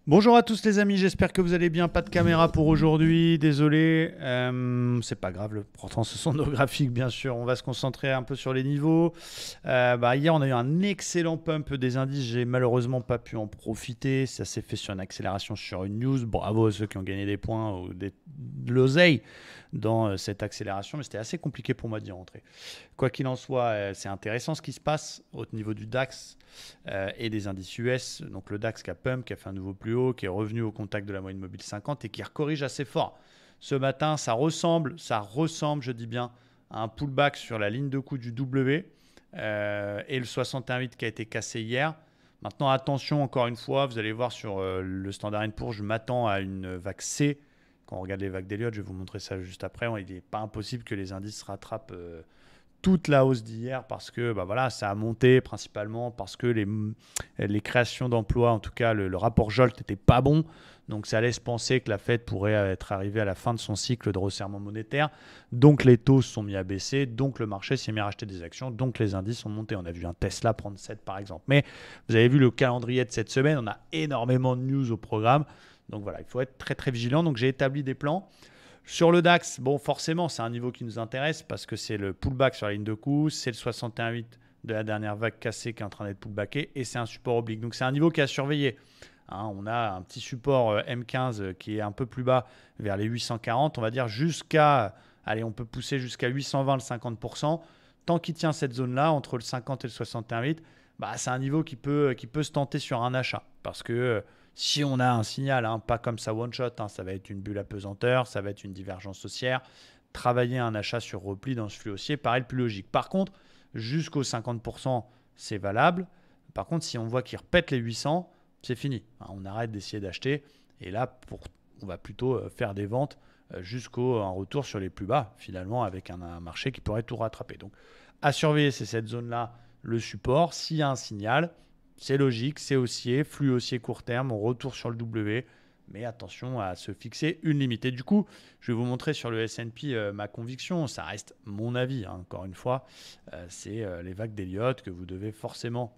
Bonjour à tous les amis, j'espère que vous allez bien. Pas de caméra pour aujourd'hui, désolé. C'est pas grave, pourtant ce sont nos graphiques bien sûr. On va se concentrer un peu sur les niveaux. Hier on a eu un excellent pump des indices, j'ai malheureusement pas pu en profiter. Ça s'est fait sur une accélération sur une news. Bravo à ceux qui ont gagné des points ou de l'oseille dans cette accélération, mais c'était assez compliqué pour moi d'y rentrer. Quoi qu'il en soit, c'est intéressant ce qui se passe au niveau du DAX et des indices US. Donc le DAX qui a pump, qui a fait un nouveau plus haut, qui est revenu au contact de la moyenne mobile 50 et qui corrige assez fort. Ce matin, ça ressemble, je dis bien, à un pullback sur la ligne de coup du W et le 61,8 qui a été cassé hier. Maintenant, attention, encore une fois, vous allez voir sur le Standard & Poor's, je m'attends à une vague C. Quand on regarde les vagues d'Elliott, je vais vous montrer ça juste après. Il n'est pas impossible que les indices rattrapent toute la hausse d'hier parce que voilà, ça a monté principalement parce que les créations d'emplois, en tout cas le rapport Jolt n'était pas bon. Donc ça laisse penser que la Fed pourrait être arrivée à la fin de son cycle de resserrement monétaire. Donc les taux se sont mis à baisser, donc le marché s'est mis à acheter des actions, donc les indices sont montés. On a vu un Tesla prendre 7 par exemple. Mais vous avez vu le calendrier de cette semaine, on a énormément de news au programme. Donc voilà, il faut être très très vigilant. Donc j'ai établi des plans. Sur le DAX, bon, forcément, c'est un niveau qui nous intéresse parce que c'est le pullback sur la ligne de coup, c'est le 61,8 de la dernière vague cassée qui est en train d'être pullbacké et c'est un support oblique. Donc c'est un niveau qui est à surveiller. On a un petit support M15 qui est un peu plus bas vers les 840, on va dire jusqu'à, allez, on peut pousser jusqu'à 820 le 50%. Tant qu'il tient cette zone-là, entre le 50 et le 61,8, c'est un niveau qui peut se tenter sur un achat parce que si on a un signal, pas comme ça one shot, ça va être une bulle apesanteur, ça va être une divergence haussière. Travailler un achat sur repli dans ce flux haussier paraît le plus logique. Par contre, jusqu'au 50%, c'est valable. Par contre, si on voit qu'il repète les 800, c'est fini. On arrête d'essayer d'acheter. Et là, on va plutôt faire des ventes jusqu'au un retour sur les plus bas, finalement, avec un marché qui pourrait tout rattraper. Donc, à surveiller, c'est cette zone-là, le support. S'il y a un signal, c'est logique, c'est haussier, flux haussier court terme, on retourne sur le W, mais attention à se fixer une limite. Et du coup, je vais vous montrer sur le S&P ma conviction, ça reste mon avis, encore une fois, c'est les vagues d'Elliott que vous devez forcément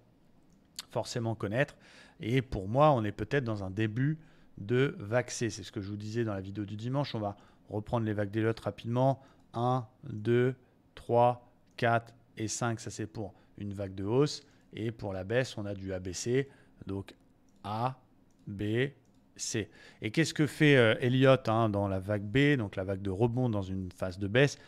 connaître. Et pour moi, on est peut-être dans un début de vague C. C'est ce que je vous disais dans la vidéo du dimanche. On va reprendre les vagues d'Elliott rapidement. 1, 2, 3, 4 et 5, ça c'est pour une vague de hausse. Et pour la baisse, on a du ABC, donc A, B, C. Et qu'est-ce que fait Elliott dans la vague B, donc la vague de rebond dans une phase de baisse?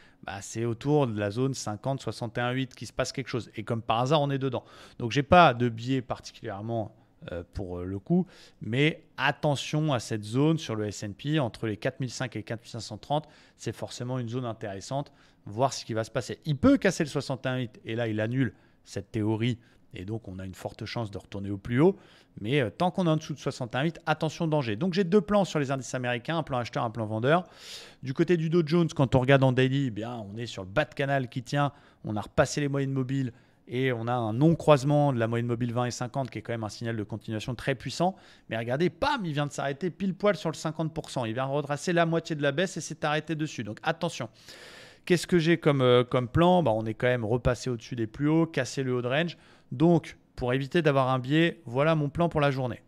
C'est autour de la zone 50, 61,8 qu'il se passe quelque chose. Et comme par hasard, on est dedans. Donc, je n'ai pas de biais particulièrement pour le coup, mais attention à cette zone sur le S&P, entre les 4005 et 4530, c'est forcément une zone intéressante, voir ce qui va se passer. Il peut casser le 61,8 et là, il annule cette théorie et donc on a une forte chance de retourner au plus haut. Mais tant qu'on est en dessous de 61,8, attention danger. Donc j'ai deux plans sur les indices américains, un plan acheteur, un plan vendeur. Du côté du Dow Jones, quand on regarde en daily, on est sur le bas de canal qui tient. On a repassé les moyennes mobiles et on a un non-croisement de la moyenne mobile 20 et 50 qui est quand même un signal de continuation très puissant. Mais regardez, bam, il vient de s'arrêter pile poil sur le 50%. Il vient retracer la moitié de la baisse et s'est arrêté dessus. Donc attention. Qu'est-ce que j'ai comme plan? On est quand même repassé au-dessus des plus hauts, cassé le haut de range. Donc, pour éviter d'avoir un biais, voilà mon plan pour la journée.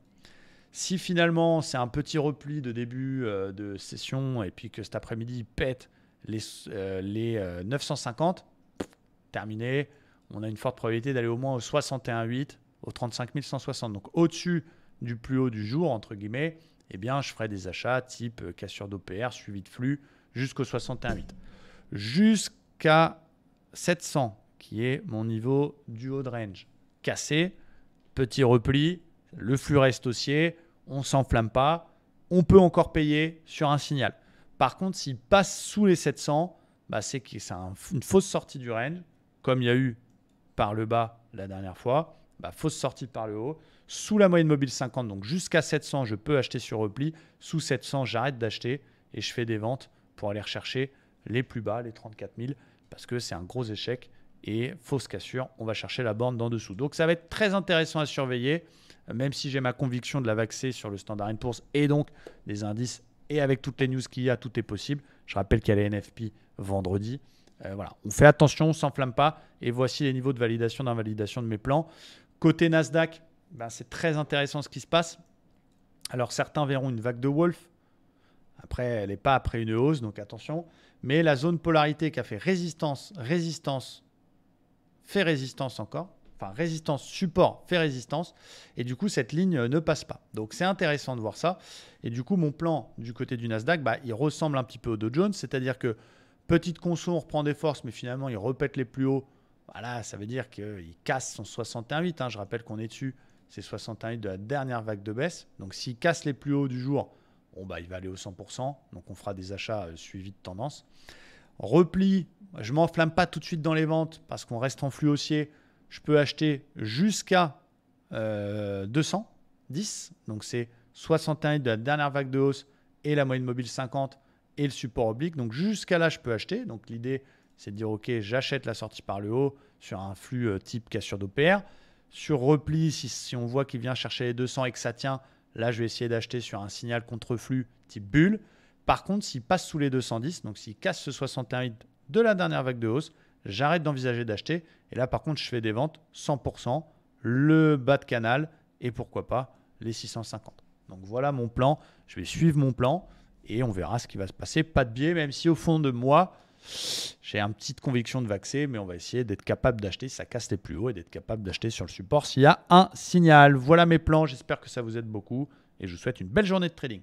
Si finalement c'est un petit repli de début de session et puis que cet après-midi il pète les 950, terminé, on a une forte probabilité d'aller au moins au 61,8, au 35 160. Donc au-dessus du plus haut du jour, entre guillemets, je ferai des achats type cassure d'OPR, suivi de flux, jusqu'au 61,8. Jusqu'à 700, qui est mon niveau du haut de range. Cassé, petit repli, le flux reste haussier, on ne s'enflamme pas, on peut encore payer sur un signal. Par contre, s'il passe sous les 700, c'est que c'est une fausse sortie du range, comme il y a eu par le bas la dernière fois, fausse sortie par le haut. Sous la moyenne mobile 50, donc jusqu'à 700, je peux acheter sur repli. Sous 700, j'arrête d'acheter et je fais des ventes pour aller rechercher les plus bas, les 34 000, parce que c'est un gros échec. Et fausse cassure, on va chercher la borne d'en dessous. Donc ça va être très intéressant à surveiller, même si j'ai ma conviction de la vague C sur le Standard & Poor's et donc des indices, et avec toutes les news qu'il y a, tout est possible. Je rappelle qu'il y a les NFP vendredi. Voilà, on fait attention, on ne s'enflamme pas. Et voici les niveaux de validation, d'invalidation de mes plans. Côté Nasdaq, c'est très intéressant ce qui se passe. Alors certains verront une vague de Wolf. Après, elle n'est pas après une hausse, donc attention. Mais la zone polarité qui a fait résistance, résistance, fait résistance encore. Enfin, résistance, support, fait résistance. Et du coup, cette ligne ne passe pas. Donc, c'est intéressant de voir ça. Et du coup, mon plan du côté du Nasdaq, il ressemble un petit peu au Dow Jones. C'est-à-dire que petite conso, on reprend des forces, mais finalement, il repète les plus hauts. Voilà, ça veut dire qu'il casse son 61,8. Hein. Je rappelle qu'on est dessus. C'est 61,8 de la dernière vague de baisse. Donc, s'il casse les plus hauts du jour, il va aller au 100%. Donc, on fera des achats suivis de tendance. Repli, je ne m'enflamme pas tout de suite dans les ventes parce qu'on reste en flux haussier. Je peux acheter jusqu'à 210. Donc, c'est 61 de la dernière vague de hausse et la moyenne mobile 50 et le support oblique. Donc, jusqu'à là, je peux acheter. Donc, l'idée, c'est de dire, OK, j'achète la sortie par le haut sur un flux type cassure d'OPR. Sur repli, si on voit qu'il vient chercher les 200 et que ça tient, là, je vais essayer d'acheter sur un signal contre-flux type bulle. Par contre, s'il passe sous les 210, donc s'il casse ce 61 de la dernière vague de hausse, j'arrête d'envisager d'acheter. Et là, par contre, je fais des ventes 100%, le bas de canal et pourquoi pas les 650. Donc voilà mon plan. Je vais suivre mon plan et on verra ce qui va se passer. Pas de biais, même si au fond de moi, j'ai une petite conviction de vaxer, mais on va essayer d'être capable d'acheter si ça casse les plus hauts et d'être capable d'acheter sur le support s'il y a un signal. Voilà mes plans. J'espère que ça vous aide beaucoup et je vous souhaite une belle journée de trading.